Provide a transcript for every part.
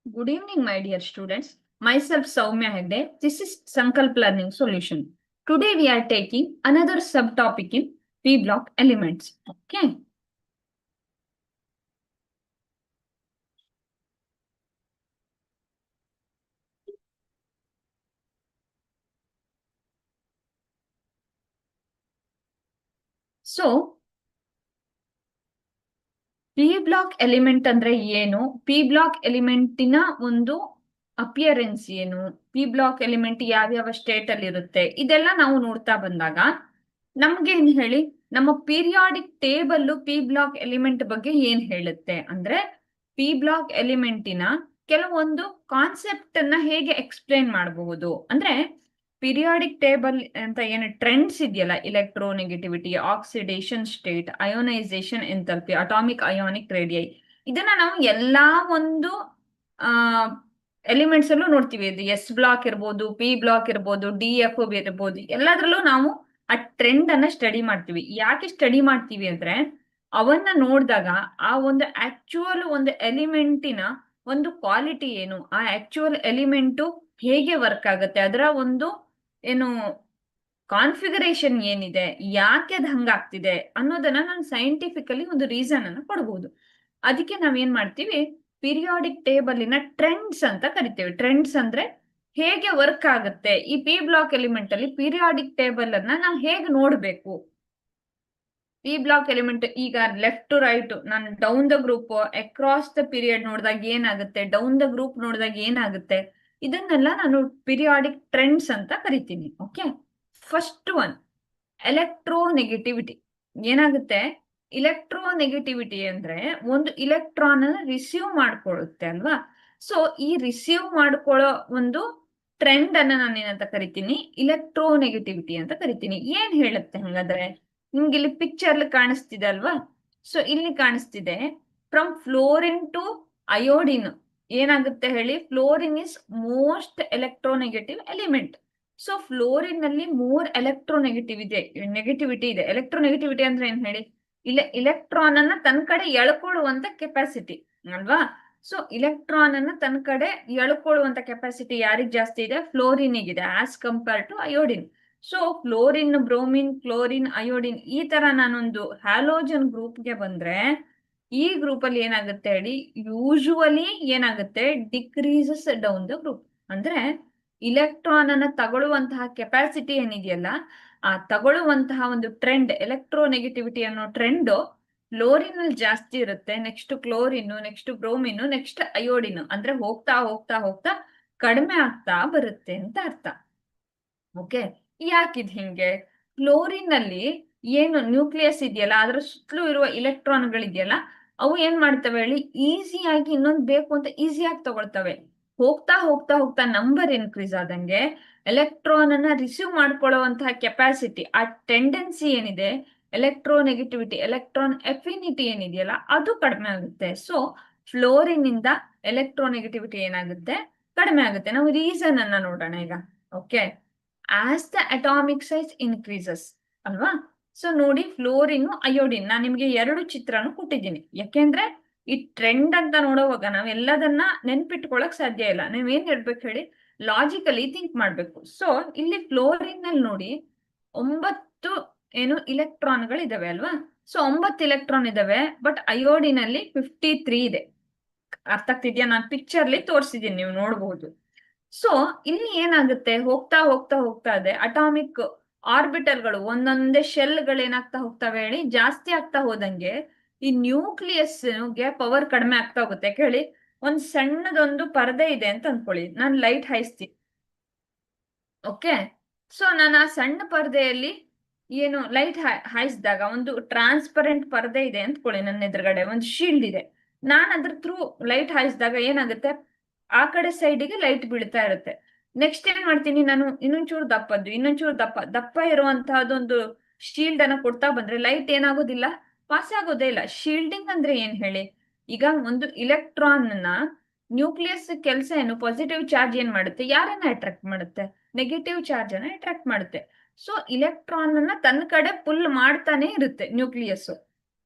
Good evening, my dear students. Myself Soumya Hegde. This is Sankalp Learning Solution. Today we are taking another subtopic in P block elements. Okay. So, P block element ಅಂದ್ರೆ ಏನು? P block ಎಲಿಮೆಂಟಿನ ಒಂದು appearance ಏನು? P block element ಯಾವ್ಯಾವ state ಅಲ್ಲಿ ಇರುತ್ತೆ? ಇದೆಲ್ಲ ನಾವು ನೋಡ್ತಾ ಬಂದಾಗ ನಮ್ಗೆ ಏನ್ ಹೇಳಿ, ನಮ್ಮ periodic table P block element ಬಗ್ಗೆ ಏನ್ ಹೇಳುತ್ತೆ ಅಂದ್ರೆ, ಪಿ ಬ್ಲಾಕ್ ಎಲಿಮೆಂಟಿನ ಕೆಲವೊಂದು ಕಾನ್ಸೆಪ್ಟ್ ಅನ್ನ ಹೇಗೆ ಎಕ್ಸ್ಪ್ಲೇನ್ ಮಾಡಬಹುದು ಅಂದ್ರೆ, ಪೀರಿಯಾಡಿಕ್ ಟೇಬಲ್ ಅಂತ ಏನು ಟ್ರೆಂಡ್ಸ್ ಇದೆಯಲ್ಲ, electronegativity, oxidation state, ionisation enthalpy, atomic ionic radii, ಇದನ್ನ ನಾವು ಎಲ್ಲಾ ಒಂದು ಎಲಿಮೆಂಟ್ಸ್ ಅಲ್ಲೂ ನೋಡ್ತೀವಿ. ಇದು ಎಸ್ ಬ್ಲಾಕ್ ಇರ್ಬೋದು, ಪಿ ಬ್ಲಾಕ್ ಇರ್ಬೋದು, ಡಿ ಎಫ್ ಇರ್ಬೋದು, ಎಲ್ಲದ್ರಲ್ಲೂ ನಾವು ಆ ಟ್ರೆಂಡ್ ಅನ್ನ ಸ್ಟಡಿ ಮಾಡ್ತೀವಿ. ಯಾಕೆ ಸ್ಟಡಿ ಮಾಡ್ತೀವಿ ಅಂದ್ರೆ, ಅವನ್ನ ನೋಡಿದಾಗ ಆ ಒಂದು ಆಕ್ಚುಯಲ್ ಒಂದು ಎಲಿಮೆಂಟಿನ ಒಂದು ಕ್ವಾಲಿಟಿ ಏನು, ಆ ಆಕ್ಚುಯಲ್ ಎಲಿಮೆಂಟು ಹೇಗೆ ವರ್ಕ್ ಆಗುತ್ತೆ, ಅದರ ಒಂದು ಏನು ಕಾನ್ಫಿಗರೇಷನ್ ಏನಿದೆ, ಯಾಕೆ ಅದು ಹಂಗಾಗ್ತಿದೆ ಅನ್ನೋದನ್ನ ನಾನು ಸೈಂಟಿಫಿಕಲಿ ಒಂದು ರೀಸನ್ ಅನ್ನ ಕೊಡಬಹುದು. ಅದಕ್ಕೆ ನಾವೇನ್ ಮಾಡ್ತೀವಿ, ಪೀರಿಯಾಡಿಕ್ ಟೇಬಲಿನ ಟ್ರೆಂಡ್ಸ್ ಅಂತ ಕರಿತೇವೆ. ಟ್ರೆಂಡ್ಸ್ ಅಂದ್ರೆ ಹೇಗೆ ವರ್ಕ್ ಆಗುತ್ತೆ ಈ ಪಿ ಬ್ಲಾಕ್ ಎಲಿಮೆಂಟ್ ಅಲ್ಲಿ, ಪೀರಿಯಾಡಿಕ್ ಟೇಬಲ್ ಅನ್ನ ನಾವು ಹೇಗೆ ನೋಡ್ಬೇಕು. ಪಿ ಬ್ಲಾಕ್ ಎಲಿಮೆಂಟ್ ಈಗ ಲೆಫ್ಟ್ ಟು ರೈಟ್ ನಾನು down the group, across the period ನೋಡಿದಾಗ ಏನಾಗುತ್ತೆ, ಡೌನ್ ದ ಗ್ರೂಪ್ ನೋಡಿದಾಗ ಏನಾಗುತ್ತೆ, ಇದನ್ನೆಲ್ಲ ನಾನು ಪೀರಿಯಾಡಿಕ್ ಟ್ರೆಂಡ್ಸ್ ಅಂತ ಕರಿತೀನಿ. Okay, first one electronegativity. ಏನಾಗುತ್ತೆ, ಇಲೆಕ್ಟ್ರೋನೆಗೆಟಿವಿಟಿ ಅಂದ್ರೆ ಒಂದು ಇಲೆಕ್ಟ್ರಾನ್ ಅನ್ನ ರಿಸೀವ್ ಮಾಡ್ಕೊಳ್ಳುತ್ತೆ ಅಲ್ವಾ. ಸೊ ಈ ರಿಸೀವ್ ಮಾಡ್ಕೊಳ್ಳೋ ಒಂದು ಟ್ರೆಂಡ್ ಅನ್ನ ನಾನು ಏನಂತ ಕರಿತೀನಿ, ಇಲೆಕ್ಟ್ರೋನೆಗೆಟಿವಿಟಿ ಅಂತ ಕರಿತೀನಿ. ಏನ್ ಹೇಳುತ್ತೆ ಹಂಗಾದ್ರೆ, ನಿಮ್ಗೆ ಇಲ್ಲಿ ಪಿಕ್ಚರ್ ಕಾಣಿಸ್ತಿದೆ ಅಲ್ವಾ. ಸೊ ಇಲ್ಲಿ ಕಾಣಿಸ್ತಿದೆ, ಫ್ರಮ್ ಫ್ಲೋರಿನ್ ಟು ಅಯೋಡಿನ್ ಏನಾಗುತ್ತೆ ಹೇಳಿ, fluorine is most electronegative element. So fluorine ನಲ್ಲಿ ಮೋರ್ ನೆಗೆಟಿವಿಟಿ ಇದೆ. ಎಲೆಕ್ಟ್ರೋನೆಗೆಟಿವಿಟಿ ಅಂದ್ರೆ ಏನ್ ಹೇಳಿ, ಇಲೆಕ್ಟ್ರಾನ್ ಅನ್ನ ತನ್ನ ಕಡೆ ಎಳ್ಕೊಳ್ಳುವಂತ ಕೆಪಾಸಿಟಿ ಅಲ್ವಾ. ಸೊ ಇಲೆಕ್ಟ್ರಾನ್ ಅನ್ನ ತನ್ನ ಕಡೆ ಎಳ್ಕೊಳ್ಳುವಂತ ಕೆಪಾಸಿಟಿ ಯಾರಿಗ್ ಜಾಸ್ತಿ ಇದೆ, ಫ್ಲೋರಿನ್ ಇದೆ as compare to iodine. So fluorine, bromine, chlorine, iodine ಈ ತರ ನಾನೊಂದು ಹ್ಯಾಲೋಜನ್ ಗ್ರೂಪ್ಗೆ ಬಂದ್ರೆ, ಈ ಗ್ರೂಪ್ ಅಲ್ಲಿ ಏನಾಗುತ್ತೆ ಹೇಳಿ, ಯೂಶುವಲಿ ಏನಾಗುತ್ತೆ, ಡಿಕ್ರೀಸಸ್ ಡೌನ್ ದ ಗ್ರೂಪ್. ಅಂದ್ರೆ ಇಲೆಕ್ಟ್ರಾನ್ ಅನ್ನ ತಗೊಳ್ಳುವಂತಹ ಕೆಪಾಸಿಟಿ ಏನಿದೆಯಲ್ಲ, ಆ ತಗೊಳ್ಳುವಂತಹ ಒಂದು ಟ್ರೆಂಡ್, ಎಲೆಕ್ಟ್ರೋನೆಗೆಟಿವಿಟಿ ಅನ್ನೋ ಟ್ರೆಂಡ್ ಫ್ಲೋರಿನ್ ಅಲ್ಲಿ ಜಾಸ್ತಿ ಇರುತ್ತೆ, next chlorine, next bromine, next iodine. ಅಂದ್ರೆ ಹೋಗ್ತಾ ಹೋಗ್ತಾ ಹೋಗ್ತಾ ಕಡಿಮೆ ಆಗ್ತಾ ಬರುತ್ತೆ ಅಂತ ಅರ್ಥ. ಓಕೆ, ಯಾಕಿದ್ ಹಿಂಗೆ, ಫ್ಲೋರಿನ್ ಅಲ್ಲಿ ಏನು ನ್ಯೂಕ್ಲಿಯಸ್ ಇದೆಯಲ್ಲ, ಅದರ ಸುತ್ತಲೂ ಇರುವ ಇಲೆಕ್ಟ್ರಾನ್ಗಳಿದೆಯಲ್ಲ, ಅವು ಏನ್ ಮಾಡ್ತವೆ ಹೇಳಿ, ಈಸಿಯಾಗಿ ಇನ್ನೊಂದು ಬೇಕು ಅಂತ ಈಸಿಯಾಗಿ ತಗೊಳ್ತವೆ. ಹೋಗ್ತಾ ಹೋಗ್ತಾ ಹೋಗ್ತಾ ನಂಬರ್ ಇನ್ಕ್ರೀಸ್ ಆದಂಗೆ ಎಲೆಕ್ಟ್ರಾನ್ ಅನ್ನ ರಿಸೀವ್ ಮಾಡ್ಕೊಳ್ಳುವಂತಹ ಕೆಪಾಸಿಟಿ, ಆ ಟೆಂಡೆನ್ಸಿ ಏನಿದೆ, ಎಲೆಕ್ಟ್ರೋನೆಗೆಟಿವಿಟಿ, ಎಲೆಕ್ಟ್ರಾನ್ ಎಫಿನಿಟಿ ಏನಿದೆಯಲ್ಲ, ಅದು ಕಡಿಮೆ ಆಗುತ್ತೆ. ಸೊ ಫ್ಲೋರಿನ್ ಇಂದ ಎಲೆಕ್ಟ್ರೋನೆಗೆಟಿವಿಟಿ ಏನಾಗುತ್ತೆ, ಕಡಿಮೆ ಆಗುತ್ತೆ. ನಾವು ರೀಸನ್ ಅನ್ನ ನೋಡೋಣ ಈಗ. Okay, as the atomic size increases ಅಲ್ವಾ. ಸೊ ನೋಡಿ, ಫ್ಲೋರಿನ್, ಅಯೋಡಿನ್, ನಾನು ನಿಮ್ಗೆ ಎರಡು ಚಿತ್ರನು ಕೊಟ್ಟಿದ್ದೀನಿ. ಯಾಕೆಂದ್ರೆ ಈ ಟ್ರೆಂಡ್ ಅಂತ ನೋಡುವಾಗ ನಾವೆಲ್ಲದನ್ನ ನೆನ್ಪಿಟ್ಕೊಳಕ್ ಸಾಧ್ಯ ಇಲ್ಲ. ನಾವೇನ್ ಹೇಳ್ಬೇಕು ಹೇಳಿ, ಲಾಜಿಕಲಿ ಥಿಂಕ್ ಮಾಡ್ಬೇಕು. ಸೊ ಇಲ್ಲಿ ಫ್ಲೋರಿನ್ ಅಲ್ಲಿ ನೋಡಿ 9 ಏನು ಇಲೆಕ್ಟ್ರಾನ್ಗಳು ಇದಾವೆ ಅಲ್ವಾ. ಸೊ 9 ಇಲೆಕ್ಟ್ರಾನ್ ಇದಾವೆ, ಬಟ್ ಅಯೋಡಿನ್ ಅಲ್ಲಿ 53 ಇದೆ. ಅರ್ಥ ಆಗ್ತಿದ್ಯಾ, ನಾನು ಪಿಕ್ಚರ್ಲಿ ತೋರಿಸಿದೀನಿ, ನೀವು ನೋಡಬಹುದು. ಸೊ ಇಲ್ಲಿ ಏನಾಗುತ್ತೆ, ಹೋಗ್ತಾ ಹೋಗ್ತಾ ಹೋಗ್ತಾ ಇದೆ ಅಟಾಮಿಕ್ ಆರ್ಬಿಟಲ್ಗಳು, ಒಂದೊಂದೇ ಶೆಲ್ಗಳು ಏನಾಗ್ತಾ ಹೋಗ್ತವೆ ಹೇಳಿ, ಜಾಸ್ತಿ ಆಗ್ತಾ ಹೋದಂಗೆ ಈ ನ್ಯೂಕ್ಲಿಯಸ್ಗೆ ಪವರ್ ಕಡಿಮೆ ಆಗ್ತಾ ಹೋಗುತ್ತೆ. ಕೇಳಿ, ಒಂದ್ ಸಣ್ಣದೊಂದು ಪರದೆ ಇದೆ ಅಂತ ಅನ್ಕೊಳ್ಳಿ, ನಾನು ಲೈಟ್ ಹಾಯಿಸ್ತೀನಿ. ಓಕೆ, ಸೊ ನಾನು ಆ ಸಣ್ಣ ಪರದೆಯಲ್ಲಿ ಏನು ಲೈಟ್ ಹಾಯಿಸಿದಾಗ ಒಂದು ಟ್ರಾನ್ಸ್ಪರೆಂಟ್ ಪರದೆ ಇದೆ ಅಂದ್ಕೊಳ್ಳಿ, ನನ್ನ ಎದುರುಗಡೆ ಒಂದು ಶೀಲ್ಡ್ ಇದೆ. ನಾನು ಅದ್ರ ಥ್ರೂ ಲೈಟ್ ಹಾಯಿಸಿದಾಗ ಏನಾಗುತ್ತೆ, ಆ ಕಡೆ ಸೈಡಿಗೆ ಲೈಟ್ ಬೀಳ್ತಾ ಇರುತ್ತೆ. ನೆಕ್ಸ್ಟ್ ಏನ್ ಮಾಡ್ತೀನಿ ನಾನು, ಇನ್ನೊಂಚೂರು ದಪ್ಪ ಇರುವಂತಹದೊಂದು ಶೀಲ್ಡ್ ಅನ್ನ ಕೊಡ್ತಾ ಬಂದ್ರೆ ಲೈಟ್ ಏನಾಗೋದಿಲ್ಲ, ಪಾಸ್ ಆಗೋದೇ ಇಲ್ಲ. ಶೀಲ್ಡಿಂಗ್ ಅಂದ್ರೆ ಏನ್ ಹೇಳಿ, ಈಗ ಒಂದು ಇಲೆಕ್ಟ್ರಾನ್ ನ ನ್ಯೂಕ್ಲಿಯಸ್ ಕೆಲಸ ಏನು, ಪಾಸಿಟಿವ್ ಚಾರ್ಜ್ ಏನ್ ಮಾಡುತ್ತೆ, ಯಾರನ್ನ ಅಟ್ರಾಕ್ಟ್ ಮಾಡುತ್ತೆ, ನೆಗೆಟಿವ್ ಚಾರ್ಜ್ ಅನ್ನ ಅಟ್ರಾಕ್ಟ್ ಮಾಡುತ್ತೆ. ಸೊ ಇಲೆಕ್ಟ್ರಾನ್ ಅನ್ನ ತನ್ನ ಕಡೆ ಪುಲ್ ಮಾಡ್ತಾನೆ ಇರುತ್ತೆ ನ್ಯೂಕ್ಲಿಯಸ್.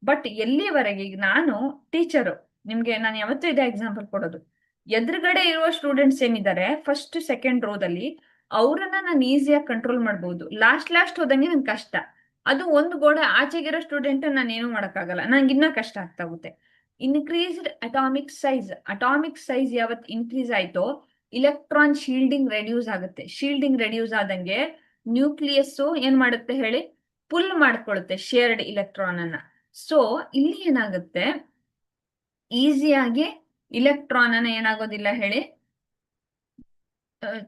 ಬಟ್ ಎಲ್ಲಿವರೆಗೆ, ಈಗ ನಾನು ಟೀಚರು, ನಿಮ್ಗೆ ನಾನು ಯಾವತ್ತೂ ಇದೇ ಎಕ್ಸಾಂಪಲ್ ಕೊಡೋದು, ಎದುರುಗಡೆ ಇರುವ ಸ್ಟೂಡೆಂಟ್ಸ್ ಏನಿದ್ದಾರೆ ಫಸ್ಟ್ ಸೆಕೆಂಡ್ ರೋದಲ್ಲಿ, ಅವ್ರನ್ನ ನಾನು ಈಸಿಯಾಗಿ ಕಂಟ್ರೋಲ್ ಮಾಡ್ಬೋದು. ಲಾಸ್ಟ್ ಹೋದಂಗೆ ನನ್ ಕಷ್ಟ. ಅದು ಒಂದು ಗೋಡೆ ಆಚೆಗಿರೋ ಸ್ಟೂಡೆಂಟ್ ನಾನು ಏನು ಮಾಡಕ್ಕಾಗಲ್ಲ, ನಂಗೆ ಇನ್ನೂ ಕಷ್ಟ ಆಗ್ತಾ ಹೋಗುತ್ತೆ. ಇನ್ಕ್ರೀಸ್ಡ್ ಅಟಾಮಿಕ್ ಸೈಜ್ ಯಾವತ್ ಇನ್ಕ್ರೀಸ್ ಆಯ್ತೋ ಇಲೆಕ್ಟ್ರಾನ್ ಶೀಲ್ಡಿಂಗ್ ರೆಡ್ಯೂಸ್ ಆಗುತ್ತೆ. ಶೀಲ್ಡಿಂಗ್ ರೆಡ್ಯೂಸ್ ಆದಂಗೆ ನ್ಯೂಕ್ಲಿಯಸ್ ಏನ್ ಮಾಡುತ್ತೆ ಹೇಳಿ, ಪುಲ್ ಮಾಡ್ಕೊಳ್ಳುತ್ತೆ ಶೇರ್ಡ್ ಇಲೆಕ್ಟ್ರಾನ್ ಅನ್ನ. ಸೊ ಇಲ್ಲಿ ಏನಾಗುತ್ತೆ, ಈಸಿಯಾಗಿ ಇಲೆಕ್ಟ್ರಾನ್ ಅನ್ನ ಏನಾಗೋದಿಲ್ಲ ಹೇಳಿ,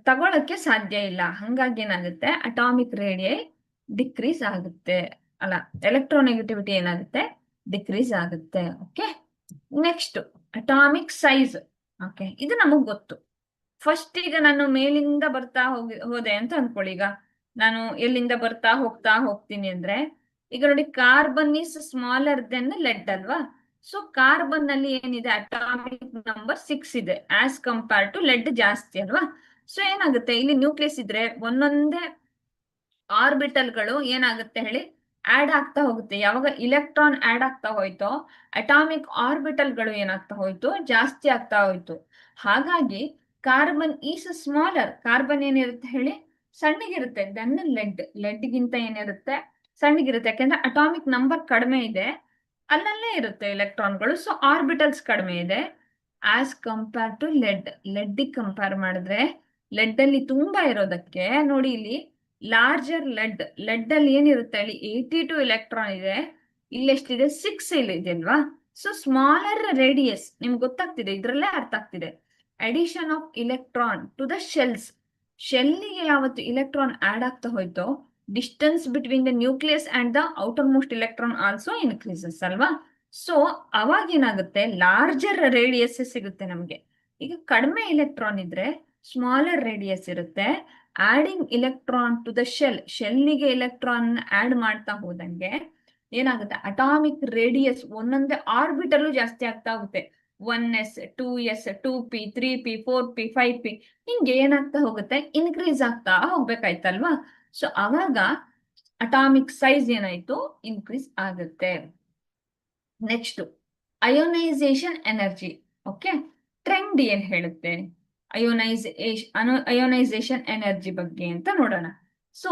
ತಗೊಳಕ್ಕೆ ಸಾಧ್ಯ ಇಲ್ಲ. ಹಂಗಾಗಿ ಏನಾಗುತ್ತೆ, ಅಟಾಮಿಕ್ ರೇಡಿಯೈ ಡಿಕ್ರೀಸ್ ಆಗುತ್ತೆ, ಅಲ್ಲ ಎಲೆಕ್ಟ್ರೋನೆಗೆಟಿವಿಟಿ ಏನಾಗುತ್ತೆ, ಡಿಕ್ರೀಸ್ ಆಗುತ್ತೆ. Okay, next atomic size. Okay, ಇದು ನಮಗ್ ಗೊತ್ತು. ಫಸ್ಟ್ ಈಗ ನಾನು ಮೇಲಿಂದ ಬರ್ತಾ ಹೋದೆ ಅಂತ ಅನ್ಕೊಳ್ಳಿ. ಈಗ ನಾನು ಎಲ್ಲಿಂದ ಬರ್ತಾ ಹೋಗ್ತೀನಿ ಅಂದ್ರೆ, ಈಗ ನೋಡಿ carbon is smaller than lead ಅಲ್ವಾ. ಸೊ ಕಾರ್ಬನ್ ಅಲ್ಲಿ ಏನಿದೆ, ಅಟಾಮಿಕ್ ನಂಬರ್ 6 ಇದೆ ಆಸ್ ಕಂಪೇರ್ ಟು ಲೆಡ್ ಜಾಸ್ತಿ ಅಲ್ವಾ. ಸೊ ಏನಾಗುತ್ತೆ, ಇಲ್ಲಿ ನ್ಯೂಕ್ಲಿಯಸ್ ಇದ್ರೆ ಒಂದೊಂದೇ ಆರ್ಬಿಟಲ್ಗಳು ಏನಾಗುತ್ತೆ ಹೇಳಿ, ಆಡ್ ಆಗ್ತಾ ಹೋಗುತ್ತೆ. ಯಾವಾಗ ಇಲೆಕ್ಟ್ರಾನ್ ಆಡ್ ಆಗ್ತಾ ಹೋಯ್ತೋ ಅಟಾಮಿಕ್ ಆರ್ಬಿಟಲ್ಗಳು ಏನಾಗ್ತಾ ಹೋಯ್ತು, ಜಾಸ್ತಿ ಆಗ್ತಾ ಹೋಯ್ತು. ಹಾಗಾಗಿ ಕಾರ್ಬನ್ ಈಸ್ ಸ್ಮಾಲರ್, ಕಾರ್ಬನ್ ಏನಿರುತ್ತೆ ಹೇಳಿ, ಸಣ್ಣಗಿರುತ್ತೆ ದೆನ್ ಲೆಡ್ಗಿಂತ ಏನಿರುತ್ತೆ, ಸಣ್ಣಗಿರುತ್ತೆ. ಯಾಕೆಂದ್ರೆ ಅಟಾಮಿಕ್ ನಂಬರ್ ಕಡಿಮೆ ಇದೆ, ಅಲ್ಲಲ್ಲೇ ಇರುತ್ತೆ ಎಲೆಕ್ಟ್ರಾನ್ಗಳು. ಸೊ ಆರ್ಬಿಟಲ್ಸ್ ಕಡಿಮೆ ಇದೆ as compare to lead compare ಮಾಡಿದ್ರೆ, ಲೆಡ್ ಅಲ್ಲಿ ತುಂಬಾ ಇರೋದಕ್ಕೆ ನೋಡಿ ಇಲ್ಲಿ ಲಾರ್ಜರ್ ಲೆಡ್ ಅಲ್ಲಿ ಏನಿರುತ್ತೆ ಹೇಳಿ, 82 ಎಲೆಕ್ಟ್ರಾನ್ ಇದೆ, ಇಲ್ಲೆಷ್ಟಿದೆ 6 ಇಲ್ಲಿ ಇದೆ ಅಲ್ವಾ. ಸೊ ಸ್ಮಾಲರ್ ರೇಡಿಯಸ್, ನಿಮ್ಗೆ ಗೊತ್ತಾಗ್ತಿದೆ, ಇದ್ರಲ್ಲೇ ಅರ್ಥ ಆಗ್ತಿದೆ. Addition of electron to the ಶೆಲ್ಗೆ ಯಾವತ್ತು ಇಲೆಕ್ಟ್ರಾನ್ ಆಡ್ ಆಗ್ತಾ ಹೋಯ್ತೋ distance between the nucleus and the outermost electron also increases ಅಲ್ವಾ. ಸೊ ಅವಾಗ ಏನಾಗುತ್ತೆ, ಲಾರ್ಜರ್ ರೇಡಿಯಸ್ ಸಿಗುತ್ತೆ ನಮ್ಗೆ. ಈಗ ಕಡಿಮೆ ಇಲೆಕ್ಟ್ರಾನ್ ಇದ್ರೆ ಸ್ಮಾಲರ್ ರೇಡಿಯಸ್ ಇರುತ್ತೆ. ಆಡಿಂಗ್ ಇಲೆಕ್ಟ್ರಾನ್ ಟು ದ ಶೆಲ್ಗೆ ಇಲೆಕ್ಟ್ರಾನ್ ಆಡ್ ಮಾಡ್ತಾ ಹೋದಂಗೆ ಏನಾಗುತ್ತೆ, ಅಟಾಮಿಕ್ ರೇಡಿಯಸ್ ಒಂದೊಂದೇ ಆರ್ಬಿಟಲ್ಲೂ ಜಾಸ್ತಿ ಆಗ್ತಾ ಹೋಗುತ್ತೆ. 1s 2s 2p 3p 4p 5p ಹಿಂಗೆ ಏನಾಗ್ತಾ ಹೋಗುತ್ತೆ, ಇನ್ಕ್ರೀಸ್ ಆಗ್ತಾ ಹೋಗ್ಬೇಕಾಯ್ತಲ್ವಾ. ಸೊ ಅವಾಗ ಅಟಾಮಿಕ್ ಸೈಜ್ ಏನಾಯ್ತು, ಇನ್ಕ್ರೀಸ್ ಆಗುತ್ತೆ. Next ionisation energy. Okay, trend ಏನ್ ಹೇಳುತ್ತೆ ಅಯೋನೈಸೇಷನ್ ಎನರ್ಜಿ ಬಗ್ಗೆ ಅಂತ ನೋಡೋಣ. So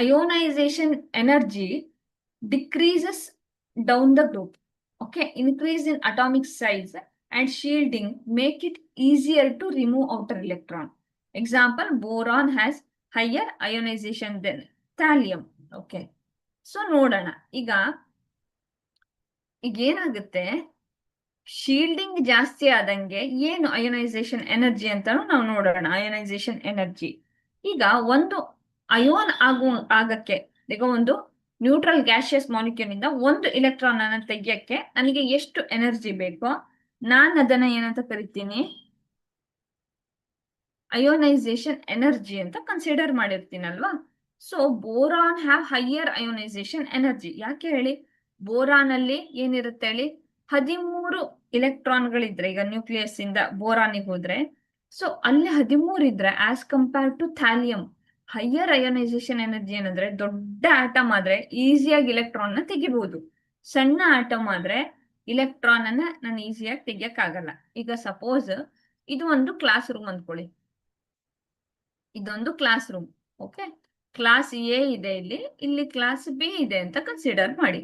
ionisation energy decreases down the group. Okay, increase in atomic size and shielding make it easier to remove outer electron. Example, boron has higher ionization than thallium. Okay, so ನೋಡೋಣ. ಈಗ ಏನಾಗುತ್ತೆ, shielding ಜಾಸ್ತಿ ಆದಂಗೆ ಏನು ionisation energy ಅಂತಾನು ನಾವು ನೋಡೋಣ. Ionisation energy, ಈಗ ಒಂದು ಅಯೋನ್ ಆಗಕ್ಕೆ, ಈಗ ಒಂದು ನ್ಯೂಟ್ರಲ್ ಗ್ಯಾಸಿಯಸ್ ಮಾಲಿಕ್ಯೂಲ್ ಇಂದ ಒಂದು ಇಲೆಕ್ಟ್ರಾನ್ ಅನ್ನ ತೆಗಿಯಕ್ಕೆ ನನಗೆ ಎಷ್ಟು ಎನರ್ಜಿ ಬೇಕೋ ನಾನು ಅದನ್ನ ಏನಂತ ಕರಿತೀನಿ, ಅಯೋನೈಸೇಷನ್ ಎನರ್ಜಿ ಅಂತ ಕನ್ಸಿಡರ್ ಮಾಡಿರ್ತೀನಲ್ವಾ. So boron have higher ionisation energy. ಯಾಕೆ ಹೇಳಿ, ಬೋರಾನ್ ಅಲ್ಲಿ ಏನಿರುತ್ತೆ ಹೇಳಿ, 13 ಇಲೆಕ್ಟ್ರಾನ್ಗಳಿದ್ರೆ, ಈಗ ನ್ಯೂಕ್ಲಿಯಸ್ ಇಂದ ಬೋರಾನಿಗೆ ಹೋದ್ರೆ, ಸೊ ಅಲ್ಲಿ 13 ಇದ್ರೆ as compare to thallium higher ionisation energy ಏನಂದ್ರೆ, ದೊಡ್ಡ ಆಟಮ್ ಆದ್ರೆ ಈಸಿಯಾಗಿ ಇಲೆಕ್ಟ್ರಾನ್ ನ ತೆಗಿಬಹುದು, ಸಣ್ಣ ಆಟಮ್ ಆದ್ರೆ ಇಲೆಕ್ಟ್ರಾನ್ ಅನ್ನ ನಾನು ಈಸಿಯಾಗಿ ತೆಗಿಯಕ್ಕಾಗಲ್ಲ. ಈಗ ಸಪೋಸ್ ಇದು ಒಂದು ಕ್ಲಾಸ್ ರೂಮ್ ಅಂದ್ಕೊಳ್ಳಿ, ಇದೊಂದು class room. Okay, class A ಇದೆ, ಇಲ್ಲಿ ಕ್ಲಾಸ್ ಬಿ ಇದೆ ಅಂತ ಕನ್ಸಿಡರ್ ಮಾಡಿ.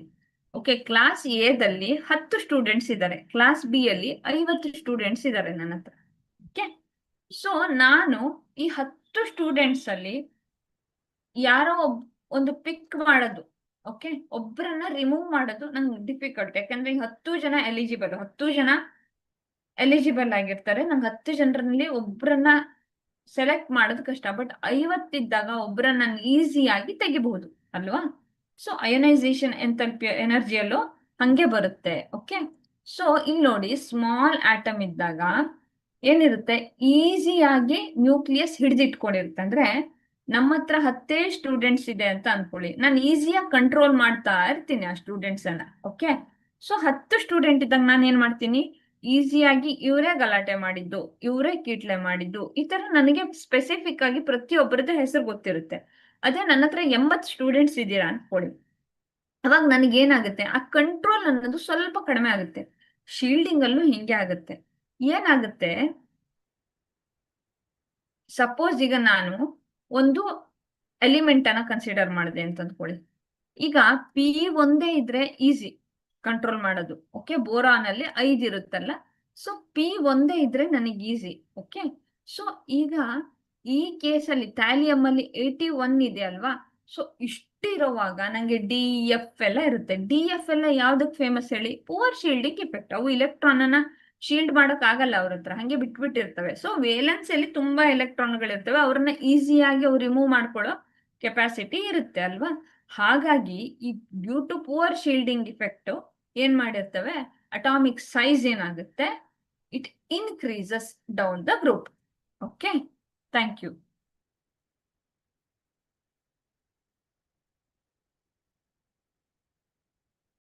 ಓಕೆ, ಕ್ಲಾಸ್ ಎ ದಲ್ಲಿ 10 ಸ್ಟೂಡೆಂಟ್ಸ್ ಇದ್ದಾರೆ, ಕ್ಲಾಸ್ ಬಿ ಅಲ್ಲಿ 50 ಸ್ಟೂಡೆಂಟ್ಸ್ ಇದ್ದಾರೆ ನನ್ನ ಹತ್ರ. ಓಕೆ, ಸೊ ನಾನು ಈ 10 ಸ್ಟೂಡೆಂಟ್ಸ್ ಅಲ್ಲಿ ಯಾರೋ ಒಂದು ಪಿಕ್ ಮಾಡೋದು, ಓಕೆ, ಒಬ್ಬರನ್ನ ರಿಮೂವ್ ಮಾಡೋದು ನಂಗೆ ಡಿಫಿಕಲ್ಟ್. ಯಾಕಂದ್ರೆ 10 ಜನ ಎಲಿಜಿಬಲ್ ಆಗಿರ್ತಾರೆ, ನಂಗೆ 10 ಜನರಲ್ಲಿ ಒಬ್ಬರನ್ನ ಸೆಲೆಕ್ಟ್ ಮಾಡೋದು ಕಷ್ಟ. ಬಟ್ 50 ಇದ್ದಾಗ ಒಬ್ಬರನ್ನ ಈಸಿಯಾಗಿ ತೆಗಿಬಹುದು ಅಲ್ವಾ. ಸೊ ಅಯೋನೈಸೇಷನ್ ಎಂಥಾಲ್ಪಿ ಎನರ್ಜಿಯಲ್ಲೂ ಹಂಗೆ ಬರುತ್ತೆ. ಓಕೆ, ಸೊ ಇಲ್ಲಿ ನೋಡಿ, ಸ್ಮಾಲ್ ಆಟಮ್ ಇದ್ದಾಗ ಏನಿರುತ್ತೆ, ಈಸಿಯಾಗಿ ನ್ಯೂಕ್ಲಿಯಸ್ ಹಿಡಿದಿಟ್ಕೊಂಡಿರುತ್ತೆ. ಅಂದ್ರೆ ನಮ್ಮ ಹತ್ರ 10 ಸ್ಟೂಡೆಂಟ್ಸ್ ಇದೆ ಅಂತ ಅನ್ಕೊಳ್ಳಿ, ನಾನು ಈಸಿಯಾಗಿ ಕಂಟ್ರೋಲ್ ಮಾಡ್ತಾ ಇರ್ತೀನಿ ಆ ಸ್ಟೂಡೆಂಟ್ಸ್ ಅನ್ನ. ಓಕೆ, ಸೊ 10 ಸ್ಟೂಡೆಂಟ್ ಇದ್ದಾಗ ನಾನು ಏನ್ ಮಾಡ್ತೀನಿ, ಈಸಿಯಾಗಿ ಇವರೇ ಗಲಾಟೆ ಮಾಡಿದ್ದು, ಇವರೇ ಕೀಟ್ಲೆ ಮಾಡಿದ್ದು, ಈ ತರ ನನಗೆ ಸ್ಪೆಸಿಫಿಕ್ ಆಗಿ ಪ್ರತಿಯೊಬ್ಬರದ್ದು ಹೆಸರು ಗೊತ್ತಿರುತ್ತೆ. ಅದೇ ನನ್ನ ಹತ್ರ 80 ಸ್ಟೂಡೆಂಟ್ಸ್ ಇದ್ದೀರಾ ಅನ್ಕೊಳ್ಳಿ, ಅವಾಗ ನನಗೇನಾಗುತ್ತೆ, ಆ ಕಂಟ್ರೋಲ್ ಅನ್ನೋದು ಸ್ವಲ್ಪ ಕಡಿಮೆ ಆಗುತ್ತೆ. ಶೀಲ್ಡಿಂಗ್ ಅಲ್ಲೂ ಹಿಂಗೆ ಆಗುತ್ತೆ. ಏನಾಗುತ್ತೆ, ಸಪೋಸ್ ಈಗ ನಾನು ಒಂದು ಎಲಿಮೆಂಟ್ ಅನ್ನ ಕನ್ಸಿಡರ್ ಮಾಡಿದೆ ಅಂತ ಅಂದ್ಕೊಳ್ಳಿ. ಈಗ ಪಿ ಒಂದೇ ಇದ್ರೆ ಈಸಿ ಕಂಟ್ರೋಲ್ ಮಾಡೋದು. ಓಕೆ, ಬೋರಾನ್ ಅಲ್ಲಿ 5 ಇರುತ್ತಲ್ಲ, ಸೊ ಪಿ ಒಂದೇ ಇದ್ರೆ ನನಗೆ ಈಸಿ. ಓಕೆ, ಸೊ ಈಗ ಈ ಕೇಸಲ್ಲಿ ಥ್ಯಾಲಿಯಂ ಅಲ್ಲಿ 81 ಇದೆ ಅಲ್ವಾ, ಸೊ ಇಷ್ಟಿರುವಾಗ ನಂಗೆ ಡಿ ಎಫ್ ಎಲ್ಲ ಇರುತ್ತೆ. ಡಿ ಎಫ್ ಎಲ್ಲ ಯಾವ್ದಕ್ ಫೇಮಸ್ ಹೇಳಿ? Poor shielding effect. ಅವು ಇಲೆಕ್ಟ್ರಾನ್ ಅನ್ನ ಶೀಲ್ಡ್ ಮಾಡಕ್ ಆಗಲ್ಲ ಅವ್ರ ಹತ್ರ, ಹಂಗೆ ಬಿಟ್ಬಿಟ್ಟಿರ್ತವೆ. ಸೊ ವೇಲೆನ್ಸ್ ಅಲ್ಲಿ ತುಂಬಾ ಎಲೆಕ್ಟ್ರಾನ್ಗಳಿರ್ತವೆ, ಅವ್ರನ್ನ ಈಸಿಯಾಗಿ ಅವ್ರು ರಿಮೂವ್ ಮಾಡ್ಕೊಳ್ಳೋ ಕೆಪಾಸಿಟಿ ಇರುತ್ತೆ ಅಲ್ವಾ. ಹಾಗಾಗಿ ಈ due to poor shielding effect ಏನ್ ಮಾಡಿರ್ತವೆ, ಅಟಾಮಿಕ್ ಸೈಜ್ ಏನಾಗುತ್ತೆ, it increases down the group. Okay, thank you.